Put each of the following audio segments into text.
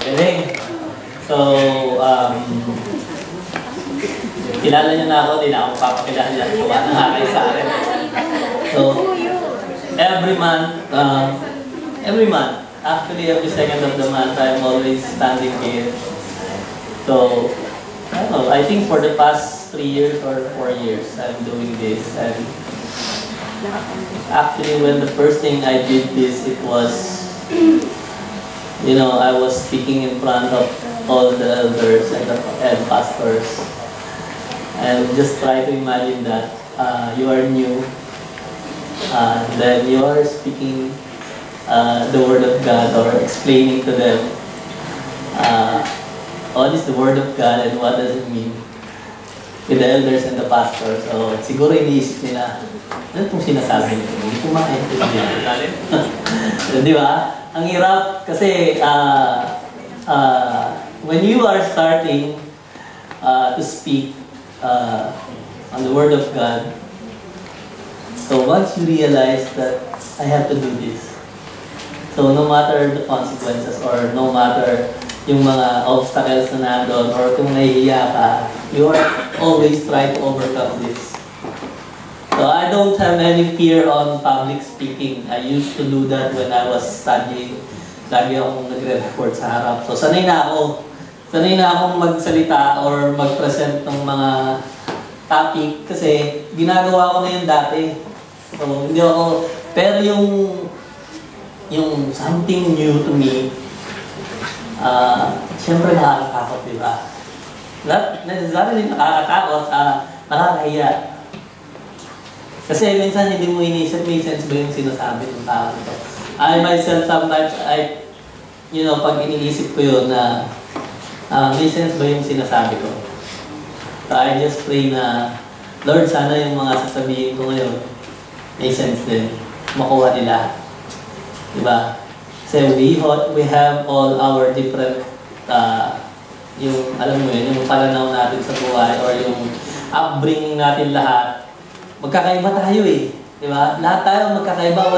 Galing. So, kilala niyo na ako, di na ako papakilala. Kuha na nga kayo sa akin. So, every month, actually every second of the month, I'm always standing here. So, I don't know, I think for the past 3 years or 4 years, I'm doing this. And actually, when the first thing I did this, it was, you know, I was speaking in front of all the elders and pastors. And just try to imagine that you are new, then you are speaking the Word of God or explaining to them what is the Word of God and what does it mean with the elders and the pastors. So siguro iniisip nila, ano itong sinasabi nito? Hindi ko maintindihan. Di ba? Ang hirap kasi when you are starting to speak on the Word of God, so once you realize that I have to do this, so no matter the consequences or no matter yung mga obstacles na nandun or kung nahihiya ka, you are always try to overcome this. So I don't have any fear on public speaking. I used to do that when I was studying. Lagi akong nagre-report sa harap. So sanay na akong magsalita or mag-present ng mga topic kasi ginagawa ko na yun dati. So hindi ako, pero yung something new to me, siyempre nakakatakot, di ba? Not necessarily nakakatakot, nakakahiya. Kasi minsan hindi mo inisip, may sense ba yung sinasabi ng tao nito? I myself, sometimes, pag iniisip ko yun na may sense ba yung sinasabi ko? So I just pray na, Lord, sana yung mga sasabihin ko ngayon, may sense din. Makuha nila. Diba? Kasi we have all our different, yung, alam mo yun, yung pananaw natin sa buhay or yung upbringing natin lahat. Magkakaiba tayo eh. Diba? Lahat tayo magkakaiba.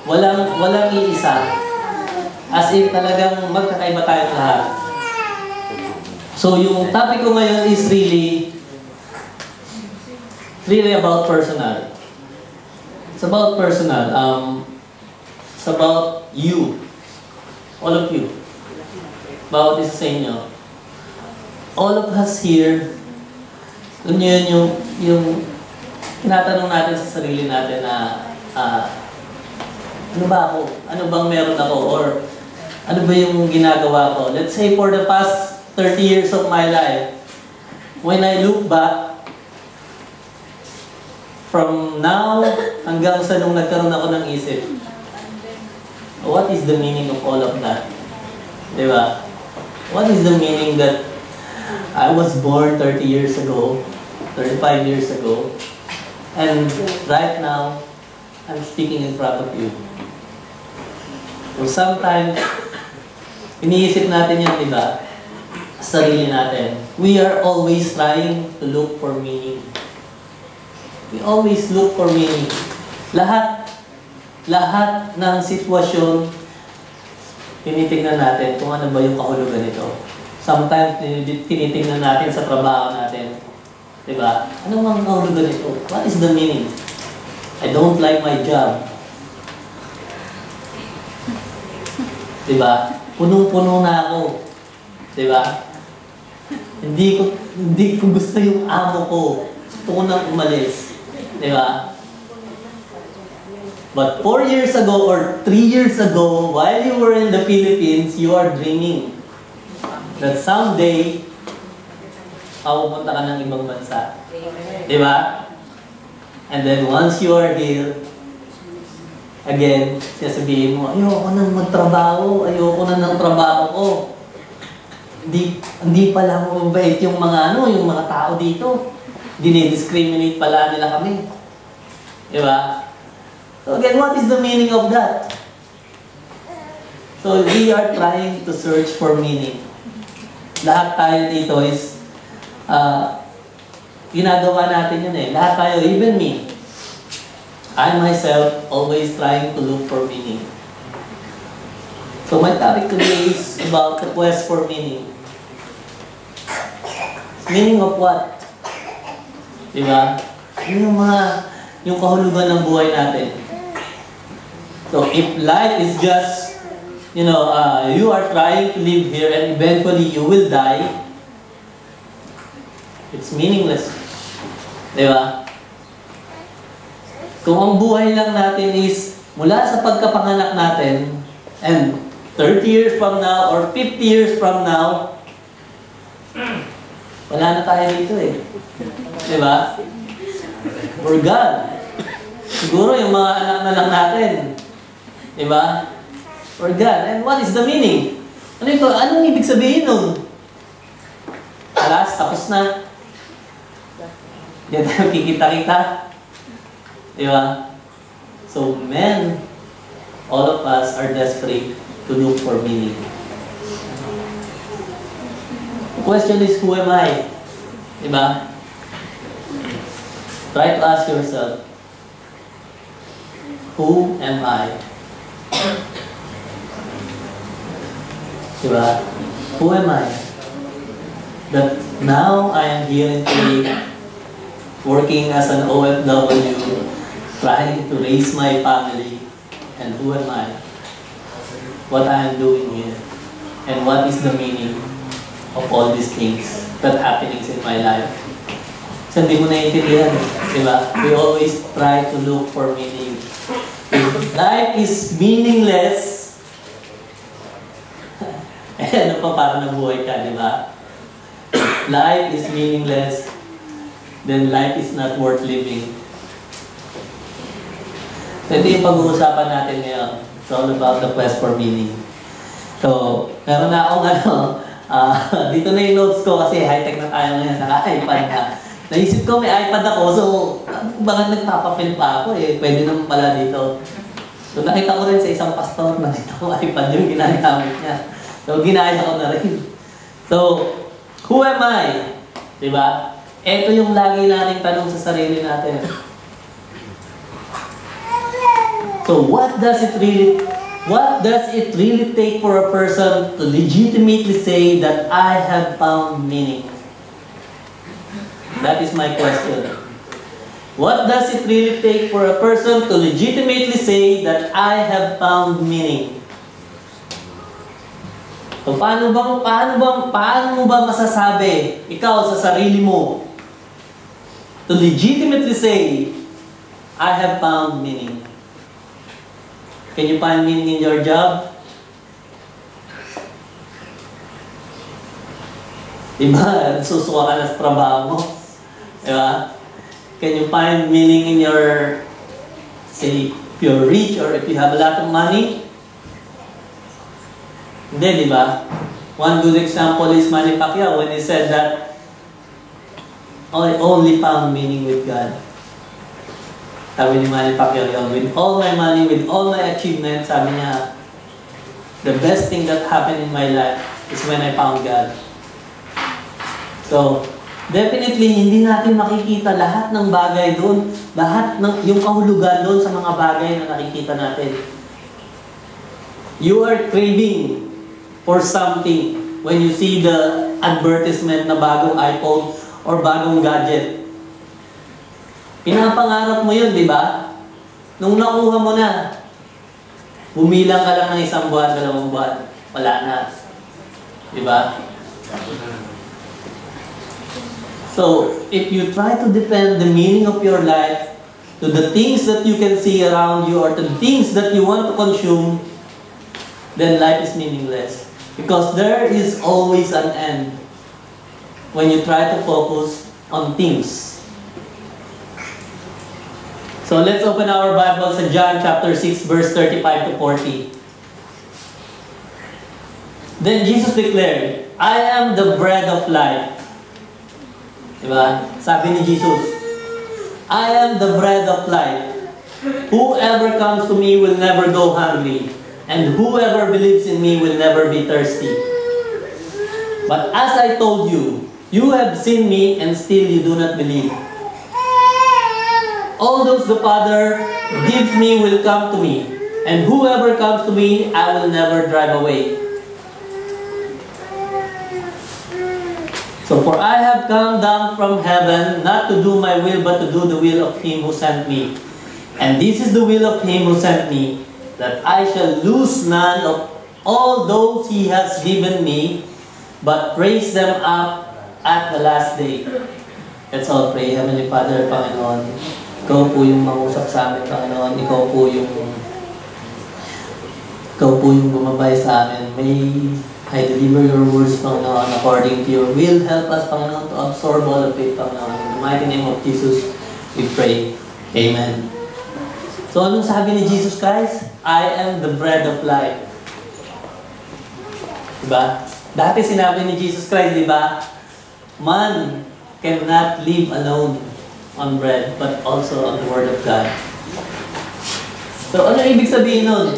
Walang iisa. As in talagang magkakaiba tayong lahat. So yung topic ko ngayon is really about personal. It's about personal. It's about you. All of you. Bawat isa sa inyo. All of us here, yun yung tinatanong natin sa sarili natin na ano ba ako? Ano bang meron ako? Or ano ba yung ginagawa ko? Let's say for the past 30 years of my life, when I look back, from now hanggang sa nung nagkaroon ako ng isip, what is the meaning of all of that? Diba? What is the meaning that I was born 30 years ago, 35 years ago, and right now, I'm speaking in front of you. So sometimes, iniisip natin yan, diba? Sarili natin. We are always trying to look for meaning. We always look for meaning. Lahat ng sitwasyon, tinitingnan natin kung ano ba yung kahulugan nito. Sometimes, tinitingnan natin sa trabaho natin. Diba? Ano ang kahulugan nito? What is the meaning? I don't like my job. Diba? Punong-puno na ako. Diba? Hindi ko gusto yung amo ko. Gusto ko nang umalis. Diba? But 4 years ago or 3 years ago, while you were in the Philippines, you are dreaming that someday, pupunta ka ng ibang bansa. Diba? And then once you are here, again, sasabihin mo, ayoko nang magtrabaho, ayoko na ng trabaho ko. Hindi pala mabait yung mga yung mga tao dito. Dinidiscriminate pala nila kami. Diba? So again, what is the meaning of that? So we are trying to search for meaning. Lahat tayo dito is ginagawa natin yun eh. Lahat tayo, even me. I myself always trying to look for meaning. So my topic today is about the quest for meaning. Meaning of what? Diba? Yung kahulugan ng buhay natin. So if life is just, you are trying to live here and eventually you will die, it's meaningless. Diba? Kung ang buhay lang natin is mula sa pagkapanganak natin and 30 years from now or 50 years from now, wala na tayo dito eh. Diba? We're gone. Siguro yung mga anak na lang natin. Diba? We're gone. And what is the meaning? Ano ito? Anong ibig sabihin nun? Alas, tapos na. Diyan tayo kikita-kita. Diba? So, men, all of us are desperate to look for meaning. The question is, who am I? Diba? Try to ask yourself, who am I? Diba? Who am I? That now I am here in Kuwait, working as an OFW, trying to raise my family, and who am I? What I am doing here, and what is the meaning of all these things that happenings in my life. So hindi mo naiintindihan, di ba? We always try to look for meaning. If life is meaningless, ano pa para nabuhay ka, di ba? Life is meaningless, then life is not worth living. So ito yung pag-uusapan natin ngayon. It's all about the quest for meaning. So, meron na akong dito na yung notes ko kasi high-tech na tayo ngayon, naka-iPad na. Naisip ko may iPad ako, so baka nagpapapil pa ako eh. Pwede naman pala dito. So nakita ko rin sa isang pastor, nakita ko iPad yung ginagamit niya. So ginaya ko na rin. So, who am I? Diba? Ito yung lagi nating tanong sa sarili natin. So what does it really take for a person to legitimately say that I have found meaning? That is my question. What does it really take for a person to legitimately say that I have found meaning? So paano mo ba masasabi ikaw sa sarili mo to legitimately say I have found meaning? Can you find meaning in your job? Diba? Susuka ka na sa trabaho mo. Diba? Can you find meaning in your, say, if you're rich or if you have a lot of money? Hindi, diba? One good example is Manny Pacquiao when he said that I only found meaning with God. Sabi ni Manny Pacquiao, with all my money, with all my achievements, sabi niya, the best thing that happened in my life is when I found God. So, definitely, hindi natin makikita lahat ng bagay doon, lahat ng yung kahulugan doon sa mga bagay na nakikita natin. You are craving for something when you see the advertisement na bagong iPhone or bagong gadget. Pinapangarap mo yun, di ba? Nung nakuha mo na, bumilang ka lang ng 1 buwan, 2 buwan, wala na. Di ba? So, if you try to defend the meaning of your life to the things that you can see around you or to the things that you want to consume, then life is meaningless. Because there is always an end when you try to focus on things. So let's open our Bibles in John chapter 6, verse 35 to 40. Then Jesus declared, I am the bread of life. Diba? Sabi ni Jesus, I am the bread of life. Whoever comes to me will never go hungry, and whoever believes in me will never be thirsty. But as I told you, you have seen me and still you do not believe. All those the Father gives me will come to me, And whoever comes to me, I will never drive away. So, for I have come down from heaven, not to do my will, but to do the will of him who sent me. And this is the will of him who sent me, that I shall lose none of all those he has given me, but raise them up at the last day. Let's all pray. Heavenly Father, Panginoon, Ikaw po yung mangusap sa amin, Panginoon. Ikaw po yung gumabay sa amin. May I deliver your words, Panginoon, according to your will. Help us, Panginoon, to absorb all of it, Panginoon. In the mighty name of Jesus, we pray. Amen. So, anong sabi ni Jesus Christ? I am the bread of life. Diba? Dati sinabi ni Jesus Christ, diba? Man cannot live alone on bread, but also on the Word of God. So, ano ibig sabihin nun?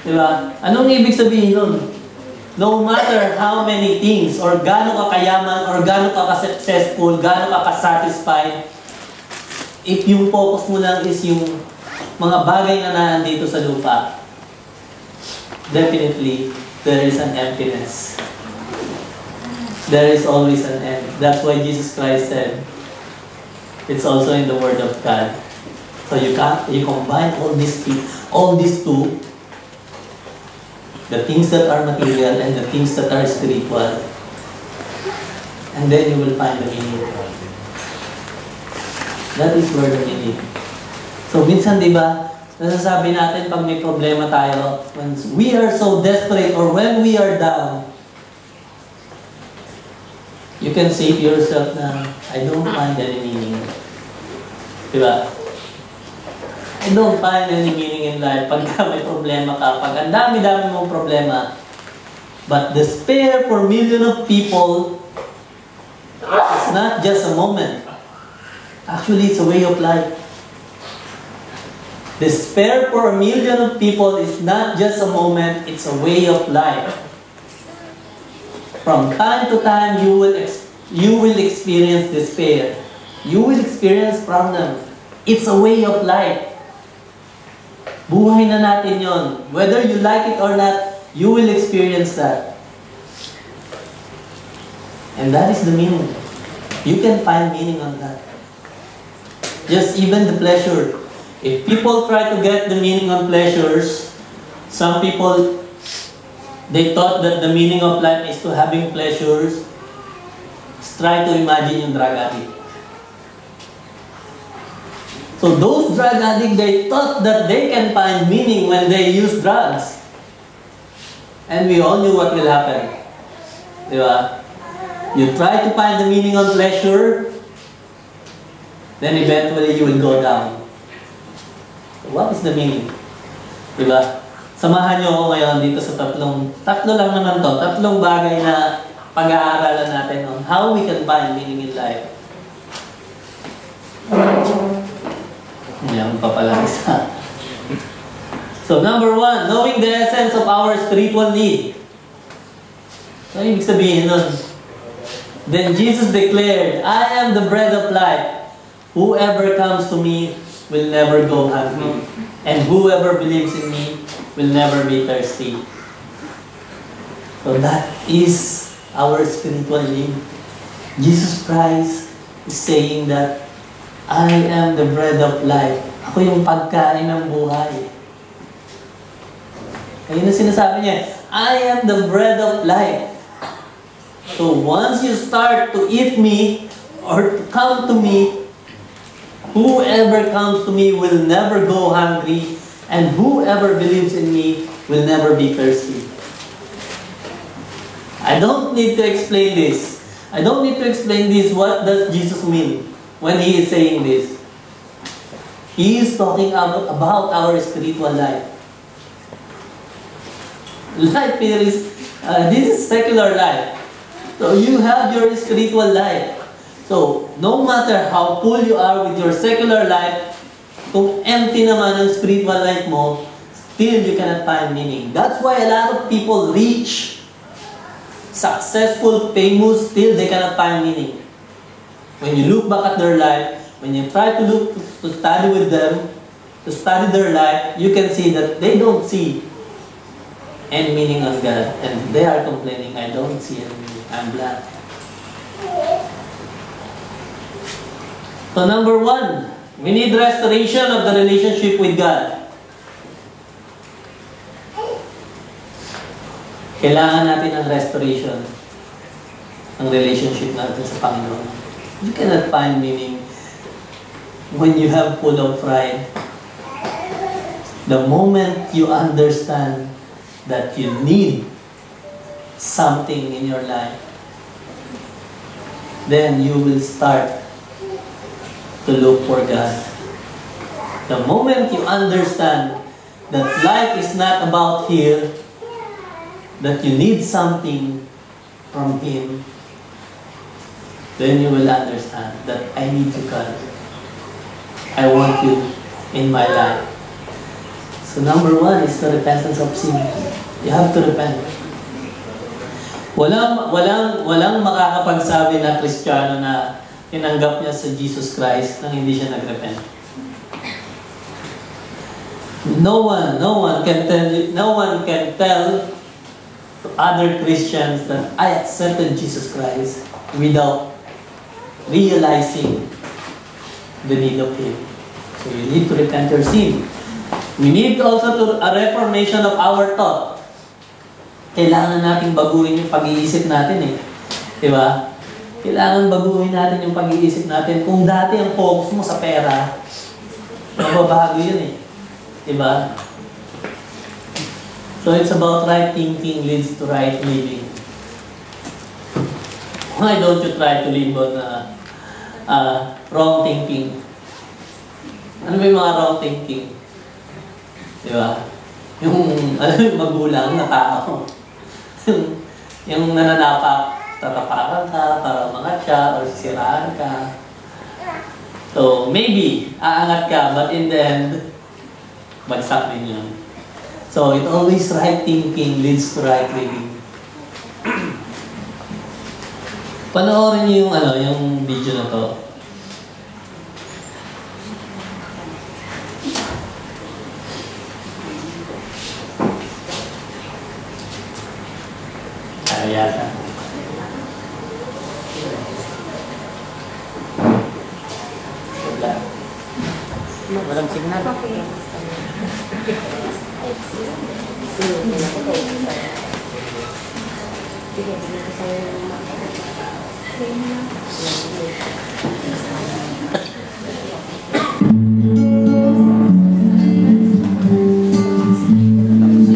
Diba? Anong ibig sabihin nun? No matter how many things, or gaano ka kayaman, or gaano ka ka-successful, gaano ka ka-satisfied, if yung focus mo lang is yung mga bagay na nandito sa lupa, definitely, there is an emptiness. There is always an end. That's why Jesus Christ said, it's also in the Word of God. So you combine all these two, the things that are material and the things that are spiritual, and then you will find the meaning. That is where the meaning. So minsan, di ba, nasasabi natin pag may problema tayo, when we are so desperate or when we are down, you can say to yourself na, I don't find any meaning. Di ba? I don't find any meaning in life pagka may problema ka, pag ang dami-dami mong problema. But despair for millions of people is not just a moment. Actually, it's a way of life. Despair for a million of people is not just a moment, it's a way of life. From time to time, you will experience despair. You will experience problem. It's a way of life. Buhay na natin yon. Whether you like it or not, you will experience that. And that is the meaning. You can find meaning on that. Just even the pleasure. If people try to get the meaning on pleasures, some people, they thought that the meaning of life is to having pleasures. Try to imagine yung drug addict. So those drug addicts, they thought that they can find meaning when they use drugs. And we all knew what will happen. Diba? You try to find the meaning on pleasure, then eventually you will go down. So what is the meaning? Diba? Samahan niyo ako ngayon dito sa tatlo lang naman to, tatlong bagay na pag-aaralan natin on how we can find meaning in life. Yan pa pala isa. So, number 1, knowing the essence of our spiritual need. So, ibig sabihin nun? Then Jesus declared, I am the bread of life. Whoever comes to me will never go hungry. And whoever believes in me will never be thirsty. So, that is our spiritual need. Jesus Christ is saying that I am the bread of life. Ako yung pagkain ng buhay. Ayun ang sinasabi niya, I am the bread of life. So once you start to eat me or to come to me, whoever comes to me will never go hungry, and whoever believes in me will never be thirsty. I don't need to explain this. I don't need to explain this. What does Jesus mean when He is saying this? He is talking about our spiritual life. Life here is, this is secular life. So you have your spiritual life. So, no matter how full you are with your secular life, kung empty naman ang spiritual life mo, still you cannot find meaning. That's why a lot of people rich, successful, famous, still they cannot find meaning. When you look back at their life, when you try to study with them, to study their life, you can see that they don't see any meaning of God. And they are complaining, I don't see any meaning. I'm black. So number one, we need restoration of the relationship with God. Kailangan natin ng restoration ng relationship natin sa Panginoon. You cannot find meaning when you have full of pride. The moment you understand that you need something in your life, then you will start to look for God. The moment you understand that life is not about here, that you need something from Him, then you will understand that I need you, God. I want you in my life. So number one is the repentance of sin. You have to repent. Walang makakapagsabi na Kristiyano na tinanggap niya sa Jesus Christ nang hindi siya nagrepent. No one can tell to other Christians that I accepted Jesus Christ without realizing the need of Him. So you need to repent your sin. We need also a reformation of our thought. Kailangan nating baguhin yung pag-iisip natin eh. Diba? Kailangan baguhin natin yung pag-iisip natin. Kung dati ang focus mo sa pera, mababago yun eh. Diba? So it's about right thinking leads to right living. Why don't you try to live on wrong thinking? Ano ba yung mga wrong thinking? Diba? Yung magulang na tao. yung nananapak, tatapakan ka para umangat siya or sisiraan ka. So maybe aangat ka, but in the end, bagsak din yun. So, it always right thinking leads to right living. Panoorin niyo yung video na to. Yata. Walang signal.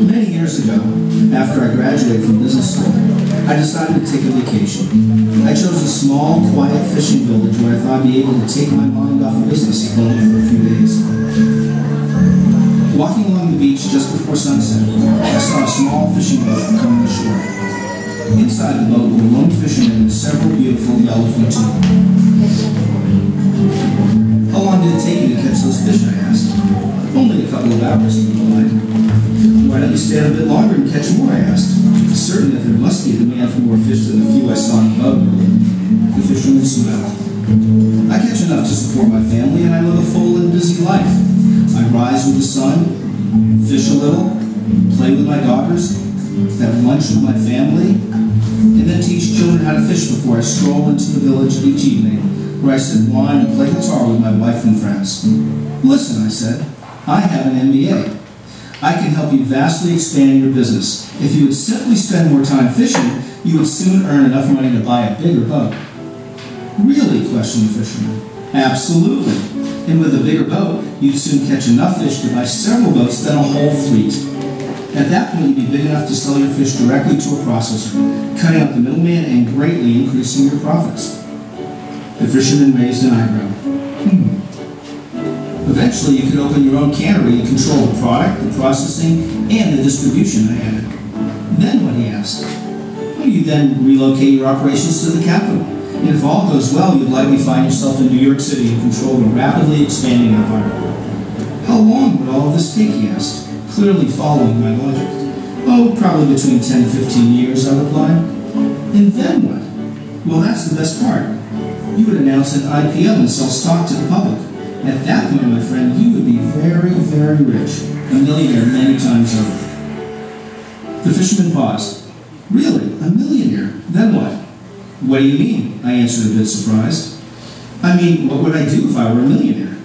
Many years ago, after I graduated from business school, I decided to take a vacation. I chose a small, quiet fishing village where I thought I'd be able to take my mind off of business and only for a few days. Walking along the beach just before sunset, I saw a small fishing boat coming ashore. Inside the boat were lone fishermen and several beautiful yellowfin tuna. How long did it take you to catch those fish, I asked. Only a couple of hours, he replied. Why don't you stay a bit longer and catch more, I asked. Certain that there must be a demand for more fish than the few I saw on the boat. The fisherman smiled. I catch enough to support my family, and I live a full and busy life. I rise with the sun, fish a little, play with my daughters, have lunch with my family, and then teach children how to fish before I stroll into the village each evening, where I sip wine and play guitar with my wife and friends. Listen, I said, I have an MBA. I can help you vastly expand your business. If you would simply spend more time fishing, you would soon earn enough money to buy a bigger boat. Really? Questioned the fisherman. Absolutely. And with a bigger boat, you'd soon catch enough fish to buy several boats, then a whole fleet. At that point, you'd be big enough to sell your fish directly to a processor, cutting out the middleman and greatly increasing your profits. The fisherman raised an eyebrow. Eventually, you could open your own cannery and control the product, the processing, and the distribution, I added. Then what, he asked? Well, you then relocate your operations to the capital. And if all goes well, you'd likely find yourself in New York City and control the rapidly expanding empire. How long would all of this take, he asked, clearly following my logic. Oh, probably between 10 and 15 years, I replied. And then what? Well, that's the best part. You would announce an IPO and sell stock to the public. At that point, my friend, you would be very, very rich. A millionaire many times over. The fisherman paused. Really? A millionaire? Then what? What do you mean? I answered a bit surprised. I mean, what would I do if I were a millionaire?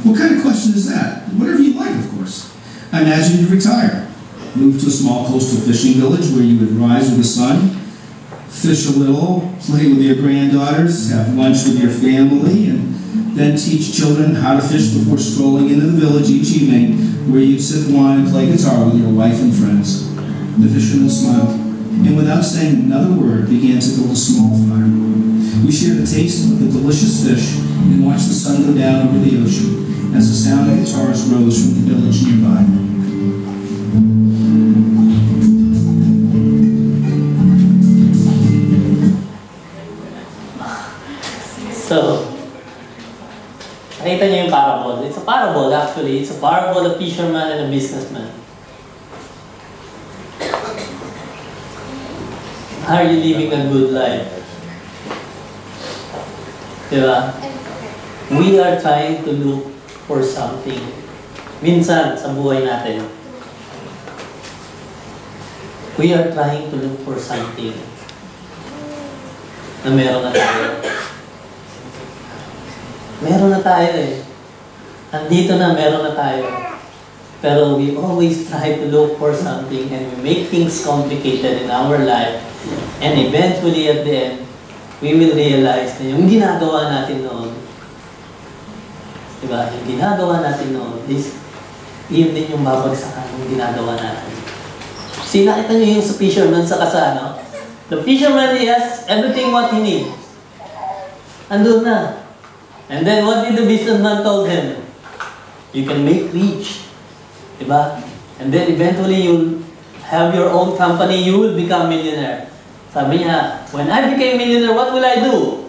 What kind of question is that? Whatever you like, of course. I imagine you'd retire. Move to a small coastal fishing village where you would rise with the sun, fish a little, play with your granddaughters, have lunch with your family, and then teach children how to fish before strolling into the village each evening where you'd sip wine and play guitar with your wife and friends. The fisherman smiled, and without saying another word, began to build a small fire. We shared a taste of the delicious fish and watched the sun go down over the ocean as the sound of guitars rose from the village nearby. So, nakita niyo yung parable. It's a parable actually. It's a parable of a fisherman and a businessman. How are you living a good life? Diba? We are trying to look for something. Minsan, sa buhay natin, we are trying to look for something na meron na tayo. Meron na tayo eh. Andito na, meron na tayo. Pero we always try to look for something and we make things complicated in our life. And eventually at the end, we will realize na yung ginagawa natin noon, diba? Yung ginagawa natin noon, yun din yung babagsakan yung ginagawa natin. See, nakita nyo yung sa fisherman sa kasano? The fisherman, he has everything what he needs. Andun na. And then what did the businessman told him? You can make rich. Diba? And then eventually you'll have your own company, you will become millionaire. Sabi niya, when I became millionaire, what will I do?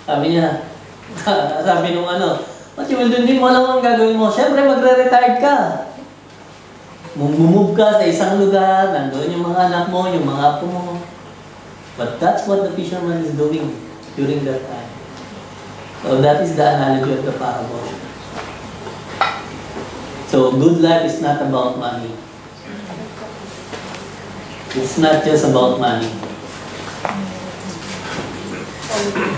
Sabi niya, sabi nung what you will do, hindi mo alam ang gagawin mo. Siyempre, magre-retired ka. Move ka sa isang lugar, nandoon yung mga anak mo, yung mga apo mo. But that's what the fisherman is doing during that time. So that is the analogy of the parable. So good life is not about money. It's not just about money.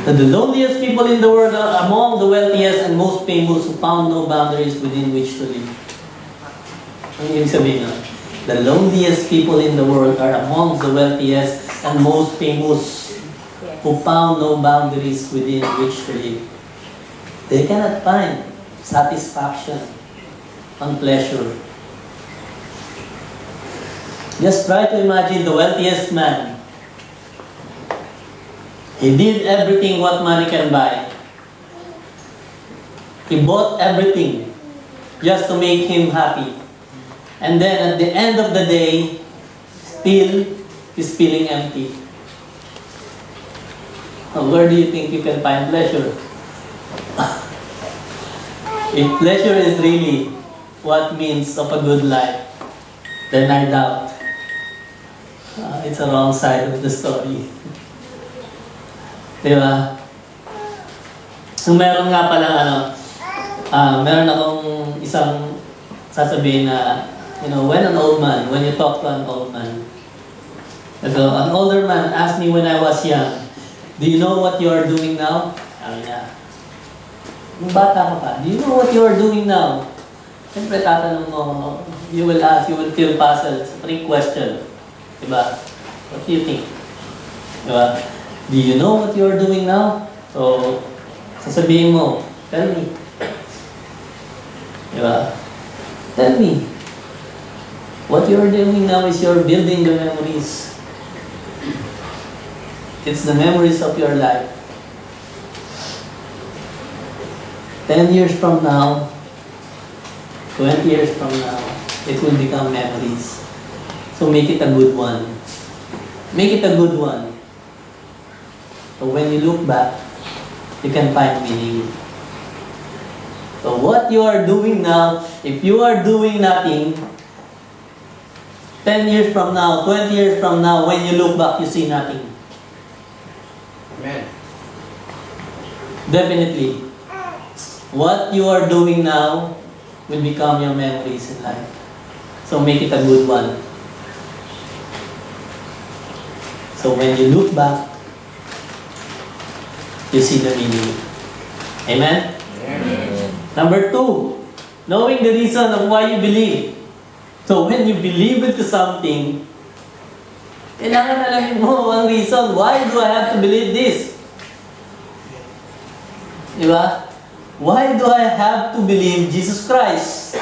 The loneliest people in the world are among the wealthiest and most famous who found no boundaries within which to live. Ang ibig sabihin nun? The loneliest people in the world are among the wealthiest and most famous who found no boundaries within which to live. They cannot find satisfaction and pleasure. Just try to imagine the wealthiest man. He did everything what money can buy. He bought everything just to make him happy. And then at the end of the day, still he's feeling empty. Where do you think you can find pleasure? If pleasure is really what means of a good life, then I doubt it's a wrong side of the story. Diba? So meron nga pala meron akong isang sasabihin na, when you talk to an old man, so an older man asked me when I was young, do you know what you are doing now? Sabi niya, nung bata ka pa, do you know what you are doing now? Siyempre tatanong mo, you will feel puzzled. It's a trick question. Diba? What do you think? Diba? Do you know what you are doing now? So, sasabihin mo, tell me. Diba? Tell me. What you are doing now is you're building the memories. It's the memories of your life. 10 years from now, 20 years from now, it will become memories. So make it a good one. Make it a good one. So when you look back, you can find meaning. So what you are doing now, if you are doing nothing, 10 years from now, 20 years from now, when you look back, you see nothing. Amen. Definitely. what you are doing now will become your memories in life. So make it a good one. So when you look back, you see the meaning. Amen? Amen. Number 2, knowing the reason of why you believe. So when you believe into something, kailangan alamin mo ang reason. Why do I have to believe this? Diba? Why do I have to believe Jesus Christ?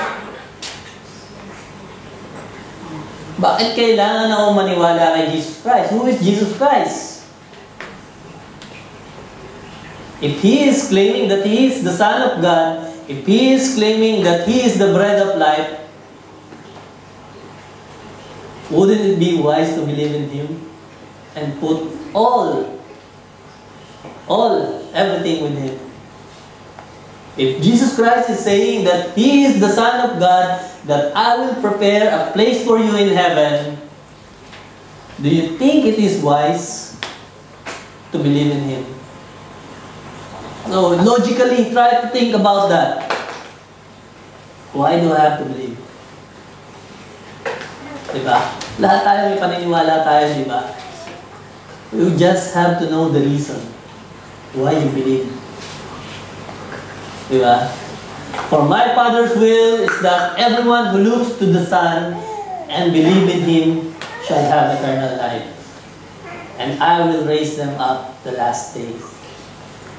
Bakit kailangan ako maniwala kay Jesus Christ? Who is Jesus Christ? If He is claiming that He is the Son of God, if He is claiming that He is the bread of life, wouldn't it be wise to believe in Him and put everything with Him? If Jesus Christ is saying that He is the Son of God, that I will prepare a place for you in heaven, do you think it is wise to believe in Him? So, logically, try to think about that. Why do I have to believe? Diba? Lahat tayo may paniniwala tayo, diba? You just have to know the reason why you believe. Diba? For my Father's will is that everyone who looks to the Son and believe in Him shall have eternal life. And I will raise them up the last day.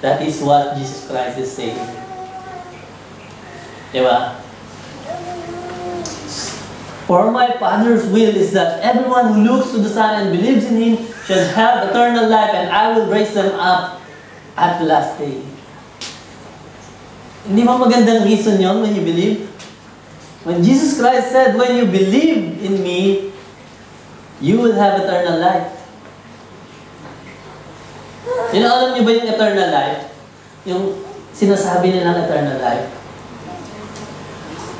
That is what Jesus Christ is saying. Diba? For my Father's will is that everyone who looks to the Son and believes in Him shall have eternal life, and I will raise them up at the last day. Hindi ba magandang reason yun when you believe? When Jesus Christ said, when you believe in me, you will have eternal life. Alam niyo ba yung eternal life? Yung sinasabi nilang eternal life?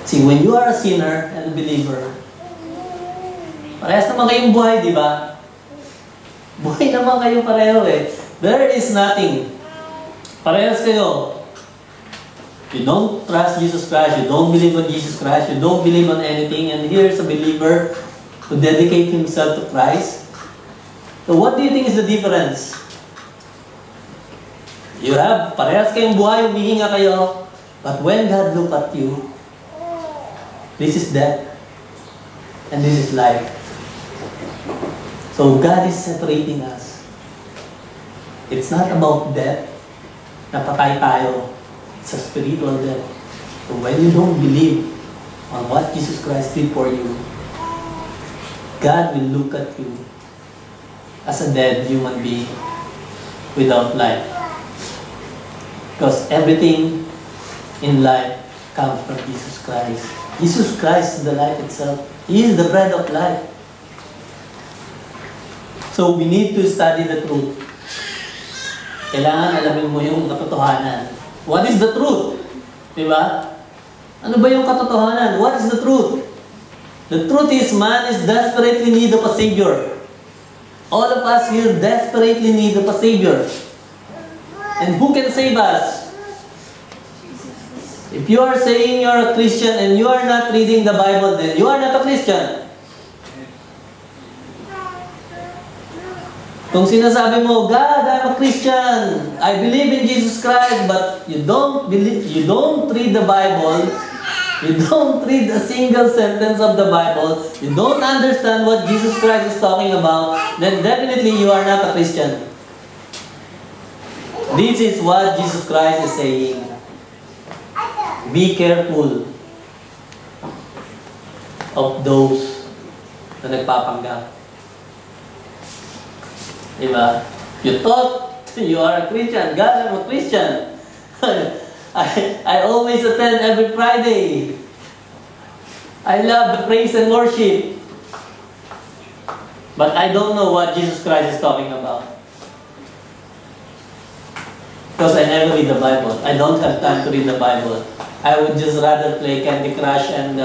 See, when you are a sinner and a believer, parehas naman kayong buhay, di ba? Buhay naman kayo pareho eh. There is nothing. Parehas kayo. You don't trust Jesus Christ, you don't believe on Jesus Christ, you don't believe on anything, and here's a believer who dedicate himself to Christ. So what do you think is the difference? You have, parehas kayong buhay, humihinga kayo, but when God look at you, this is death, and this is life. So God is separating us. It's not about death, napatay tayo. It's a spiritual death. So when you don't believe on what Jesus Christ did for you, God will look at you as a dead human being without life. Because everything in life comes from Jesus Christ. Jesus Christ is the life itself. He is the bread of life. So we need to study the truth. Kailangan alamin mo yung katotohanan. What is the truth? Diba? Ano ba yung katotohanan? What is the truth? The truth is man is desperately in need of a Savior. All of us here desperately need of a Savior. And who can save us? If you are saying you are a Christian and you are not reading the Bible, then you are not a Christian. Kung sinasabi mo, God, I'm a Christian, I believe in Jesus Christ, but you don't read the Bible, you don't read a single sentence of the Bible, you don't understand what Jesus Christ is talking about, then definitely you are not a Christian. This is what Jesus Christ is saying. Be careful of those na nagpapanggap. Diba? You thought you are a Christian. God, I'm a Christian. I always attend every Friday. I love the praise and worship. But I don't know what Jesus Christ is talking about. Because I never read the Bible. I don't have time to read the Bible. I would just rather play Candy Crush and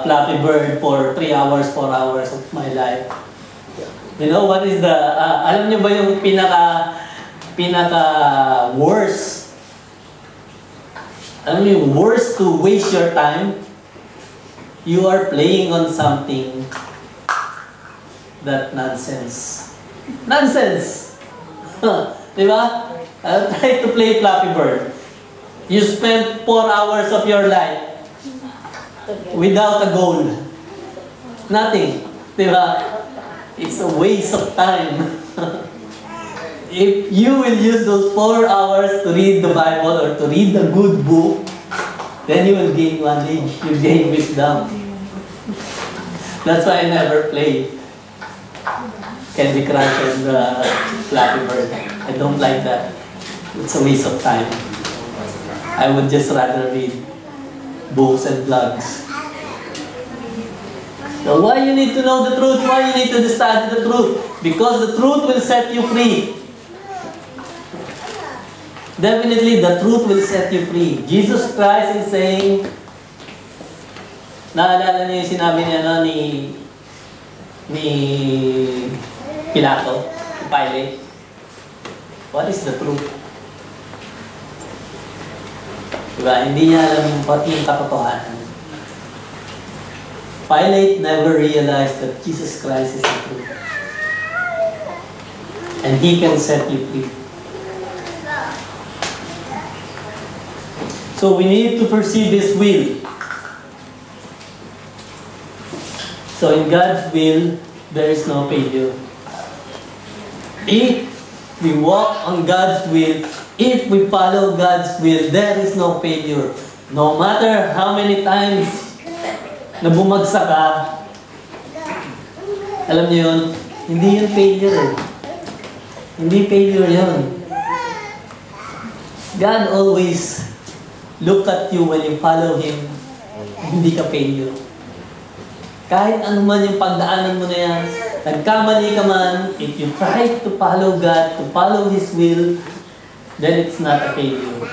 Flappy Bird for 3 hours, 4 hours of my life. You know what is the, alam niyo ba yung pinaka worst Alam niyo, worse to waste your time, you are playing on something that nonsense. Nonsense! Diba? I'll try to play Flappy Bird. You spent 4 hours of your life without a goal. Nothing. Diba? It's a waste of time. If you will use those 4 hours to read the Bible or to read a good book, then you will gain knowledge, you gain wisdom. That's why I never play Candy Crush and Flappy Bird. I don't like that. It's a waste of time. I would just rather read books and blogs. So why you need to know the truth? Why you need to study the truth? Because the truth will set you free. Definitely, the truth will set you free. Jesus Christ is saying, naalala niyo yung sinabi niya ni Pilato, Pilate? What is the truth? Diba? Hindi niya alam yung katotohanan. Pilate never realized that Jesus Christ is the truth. And He can set you free. So we need to perceive His will. So in God's will, there is no failure. If we walk on God's will, if we follow God's will, there is no failure. No matter how many times na bumagsak ka, alam niyo yun, hindi yun failure eh. Hindi failure yun. God always look at you when you follow Him, hindi ka failure. Kahit ano man yung pagdaanan mo na yan, nagkamali ka man, if you try to follow God, to follow His will, then it's not a failure.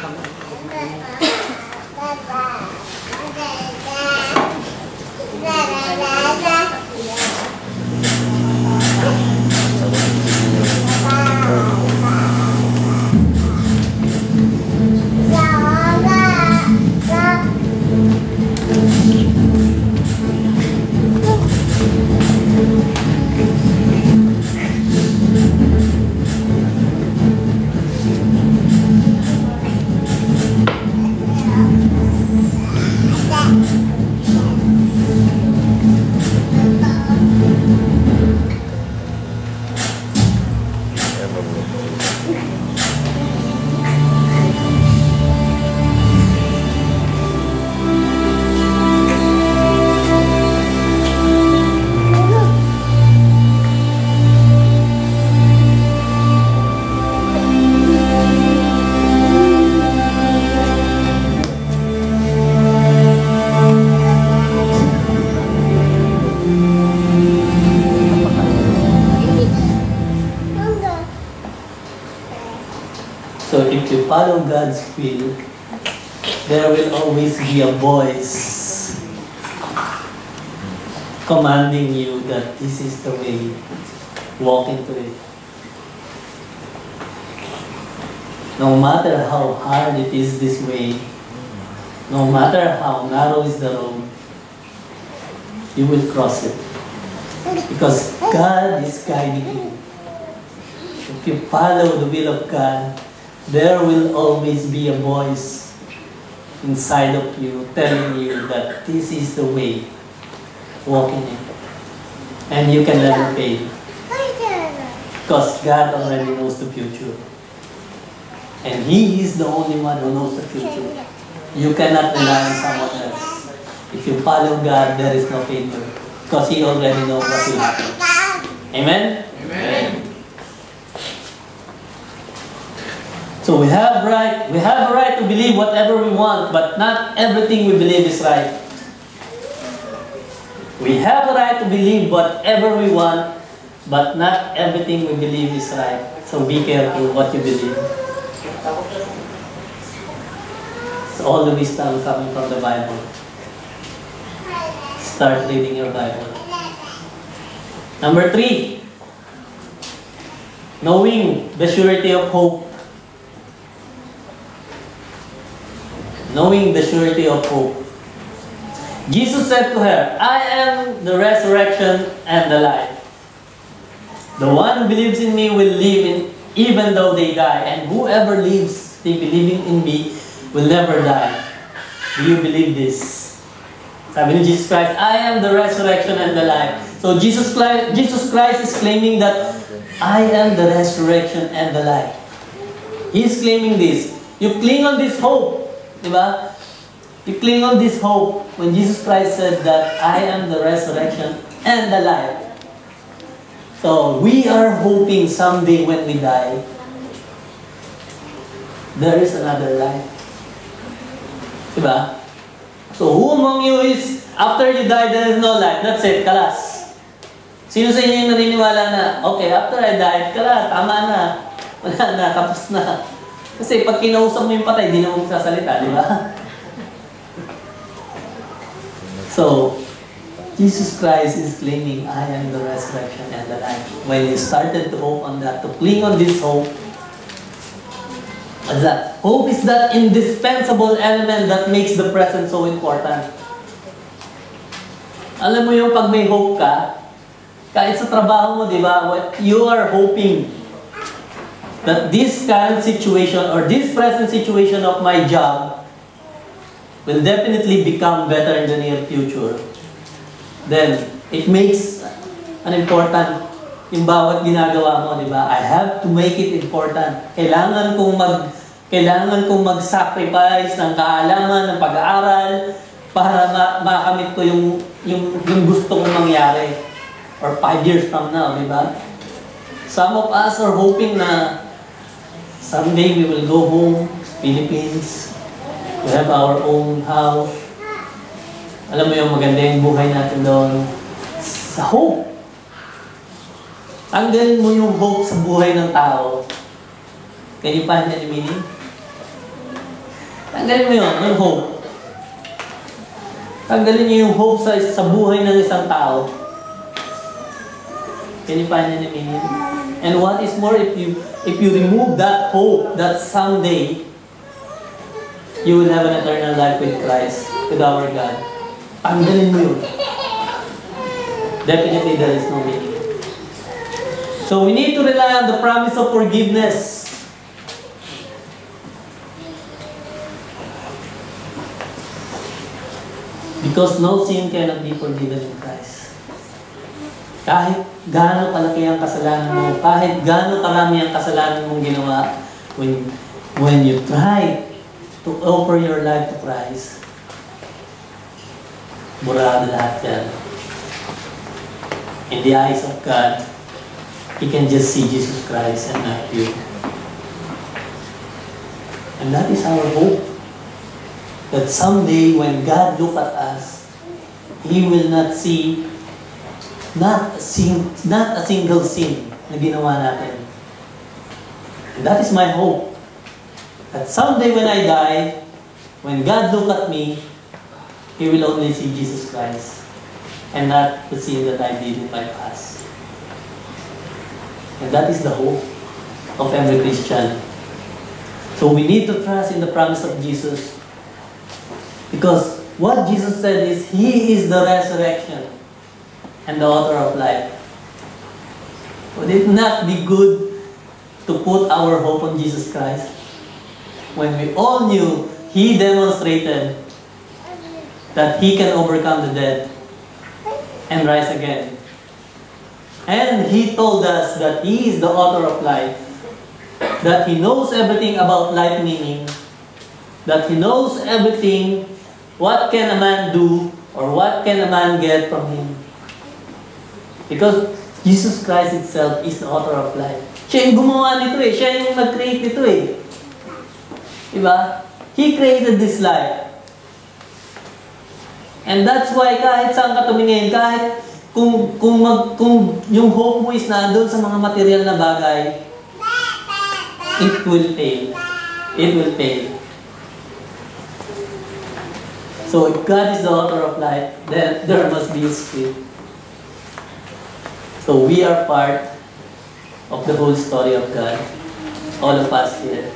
So if you follow God's will, there will always be a voice commanding you that this is the way, walk into it. No matter how hard it is this way, no matter how narrow is the road, you will cross it. Because God is guiding you. If you follow the will of God, there will always be a voice inside of you telling you that this is the way, walk in it. And you can never fail. Because God already knows the future. And He is the only one who knows the future. You cannot rely on someone else. If you follow God, there is no failure. Because He already knows what will happen. Amen? Amen. So we have a right to believe whatever we want, but not everything we believe is right. We have a right to believe whatever we want, but not everything we believe is right. So be careful what you believe. It's all the wisdom coming from the Bible. Start reading your Bible. Number 3, knowing the surety of hope. knowing the surety of hope. Jesus said to her, I am the resurrection and the life. The one who believes in me will live even though they die, and whoever lives, they believing in me, will never die. Do you believe this? Sabi ni Jesus Christ, I am the resurrection and the life. So Jesus Christ is claiming that I am the resurrection and the life. He's claiming this. You cling on this hope, diba? You cling on this hope when Jesus Christ said that I am the resurrection and the life. So we are hoping someday when we die, there is another life. Diba? So who among you is, after you die, there is no life? That's it, kalas. Sino sa inyo yung naniniwala na, okay, after I died, kalas, tama na. Wala na, tapos na. Kasi pag kinausap mo yung patay, di na mo magsasalita, di ba? So, Jesus Christ is claiming, I am the resurrection and the life. When you started to hope on that, to cling on this hope, what's that? Hope is that indispensable element that makes the present so important. Alam mo yung pag may hope ka, kahit sa trabaho mo, di ba? You are hoping that this current situation or this present situation of my job will definitely become better in the near future. Then, it makes an important yung bawat ginagawa mo, di ba? I have to make it important. Kailangan kong mag-sacrifice ng kaalaman, ng pag-aaral para makamit ko yung gusto kong mangyari. Or 5 years from now, di ba? Some of us are hoping na someday we will go home, Philippines. We have our own house. Alam mo yung maganda yung buhay natin doon. Sa hope. Tanggalin mo yung hope sa buhay ng tao. Can you find any meaning? Tanggalin mo yung hope. Tanggalin niyo yung hope sa buhay ng isang tao. Can you find any meaning? And what is more, if you remove that hope that someday you will have an eternal life with Christ, with our God, tanggalin mo yun. Definitely there is no meaning. So we need to rely on the promise of forgiveness. Because no sin cannot be forgiven in Christ. Kahit gaano kalaki ang kasalanan mo, kahit gaano karami ang kasalanan mong ginawa, when you try to offer your life to Christ, burado lahat yan. In the eyes of God, He can just see Jesus Christ and not you. And that is our hope. That someday when God look at us, He will not see not a single sin na ginawa natin. And that is my hope. That someday when I die, when God look at me, He will only see Jesus Christ and not the sin that I did in my past. And that is the hope of every Christian. So we need to trust in the promise of Jesus. Because what Jesus said is, He is the resurrection and the author of life. Would it not be good to put our hope on Jesus Christ? When we all knew He demonstrated that He can overcome the dead and rise again. And He told us that He is the author of life, that He knows everything about life meaning, that He knows everything, what can a man do or what can a man get from Him. Because Jesus Christ itself is the author of life. Siya yung gumawa nito eh. Siya yung nag-create nito eh. Diba? He created this life. And that's why kahit saan ka tumingin, kahit kung yung hope mo is nandun sa mga material na bagay, it will fail. It will fail. So if God is the author of life, then there must be a script. So we are part of the whole story of God. All of us here.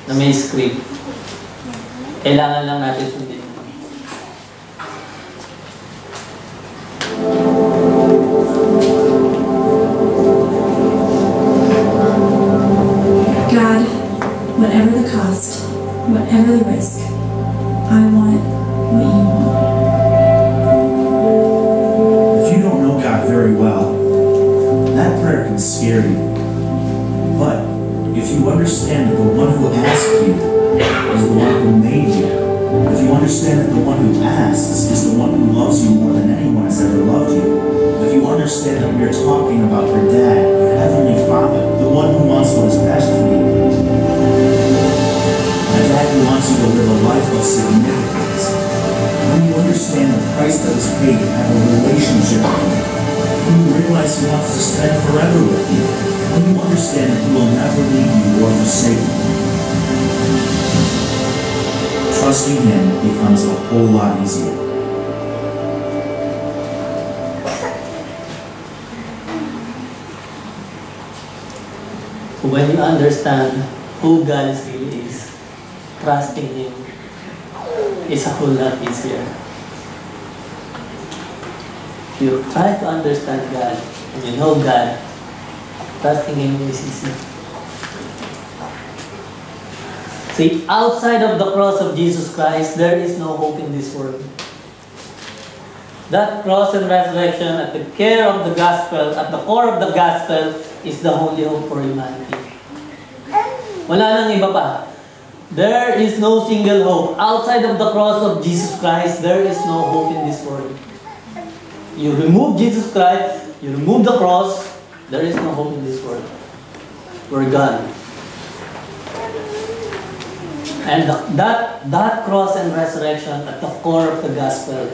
Na may script. Kailangan lang natin sundin. God, whatever the cost, whatever the risk, I want what you want. If you don't know God very well, that prayer can scare you. But if you understand that the one who asked you is the one who made you, if you understand that the one who asks is the one who loves you more than anyone has ever loved you, if you understand that we are talking about your dad, your heavenly Father, the one who wants what is best for you, a dad who wants you to live a life of significance, when you understand the price that was paid to have a relationship with him, when you realize he wants to spend forever with you, when you understand that he will never leave you or forsake you, trusting him becomes a whole lot easier. When you understand who God really is, trusting Him is a whole lot easier. If you try to understand God and you know God, trusting Him is easy. See, outside of the cross of Jesus Christ, there is no hope in this world. That cross and resurrection at the care of the gospel, at the core of the gospel, is the only hope for humanity. Wala nang iba pa. There is no single hope. Outside of the cross of Jesus Christ, there is no hope in this world. You remove Jesus Christ, you remove the cross, there is no hope in this world. We're gone. And that cross and resurrection at the core of the gospel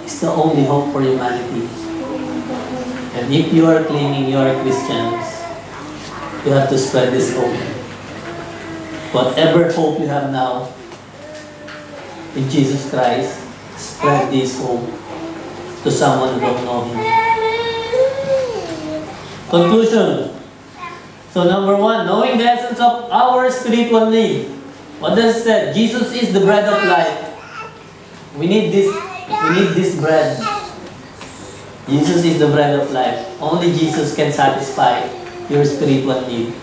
is the only hope for humanity. And if you are claiming you are Christians, you have to spread this hope. Whatever hope you have now in Jesus Christ, spread this hope to someone who don't know Him. Conclusion. So number one, knowing the essence of our spiritual need. What does it say? Jesus is the bread of life. We need this bread. Jesus is the bread of life. Only Jesus can satisfy your spiritual need.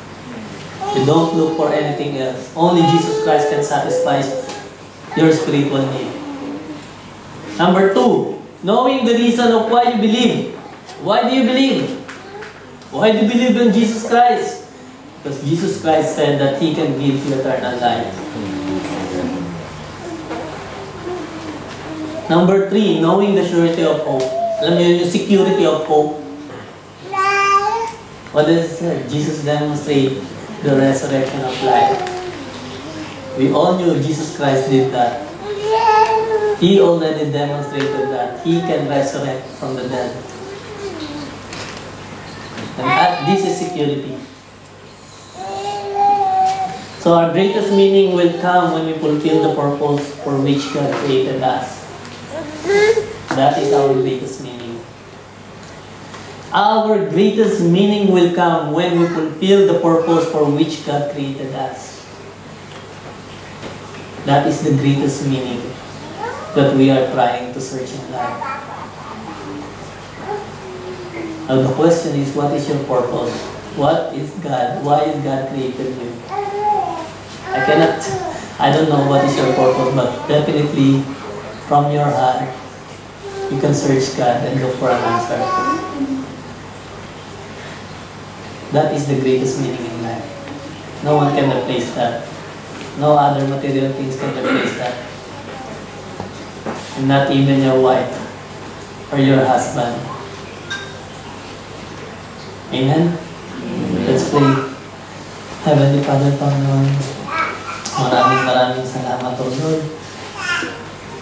You don't look for anything else. Only Jesus Christ can satisfy your spiritual need. Number two, knowing the reason of why you believe. Why do you believe? Why do you believe in Jesus Christ? Because Jesus Christ said that He can give you eternal life. Number three, knowing the surety of hope. Alam niyo yung security of hope. What does it say? Jesus demonstrated the resurrection of life. We all knew Jesus Christ did that. He already demonstrated that He can resurrect from the dead. And this is security. So our greatest meaning will come when we fulfill the purpose for which God created us. That is our greatest meaning. Our greatest meaning will come when we fulfill the purpose for which God created us. That is the greatest meaning that we are trying to search in life. Now the question is, what is your purpose? What is God? Why is God created you? I don't know what is your purpose, but definitely from your heart, you can search God and look for an answer. That is the greatest meaning in life. No one can replace that. No other material things can replace that. And not even your wife or your husband. Amen? Let's pray. Heavenly Father, Panginoon, maraming salamat, O Lord,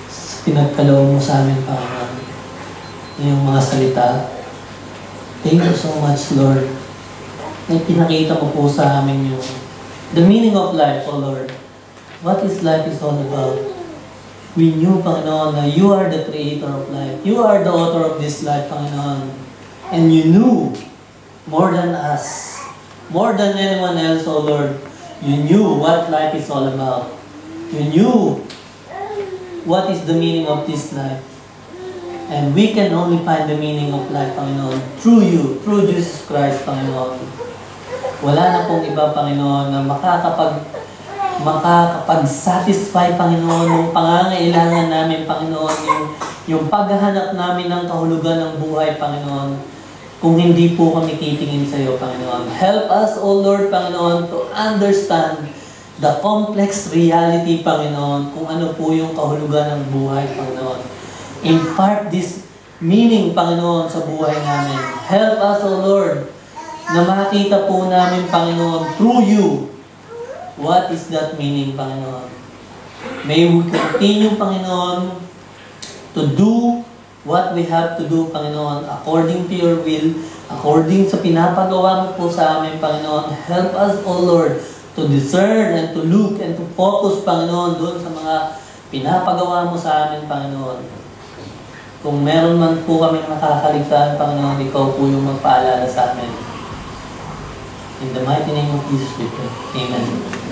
sa pinagkaloob mo sa amin, Panginoon, yung mga salita. Thank you so much, Lord, na pinakita mo po sa amin yung the meaning of life, O Lord. What is life is all about. We knew, Panginoon, na you are the creator of life. You are the author of this life, Panginoon. And you knew more than us, more than anyone else, O Lord. You knew what life is all about. You knew what is the meaning of this life. And we can only find the meaning of life, Panginoon, through you, through Jesus Christ, Panginoon. Wala na pong iba, Panginoon, na makakapag-satisfy, Panginoon, ng pangangailangan namin, Panginoon, yung paghahanap namin ng kahulugan ng buhay, Panginoon, kung hindi po kami titingin sa iyo, Panginoon. Help us, O Lord, Panginoon, to understand the complex reality, Panginoon, kung ano po yung kahulugan ng buhay, Panginoon. Impart this meaning, Panginoon, sa buhay namin. Help us, O Lord, na makita po namin, Panginoon, through you, what is that meaning, Panginoon. May we continue, Panginoon, to do what we have to do, Panginoon, according to your will, according sa pinapagawa mo po sa amin, Panginoon. Help us, O Lord, to discern and to look and to focus, Panginoon, doon sa mga pinapagawa mo sa amin, Panginoon. Kung meron man po kami nakakaligtaan, Panginoon, ikaw po yung magpaalala sa amin. In the mighty name of Jesus we pray. Amen.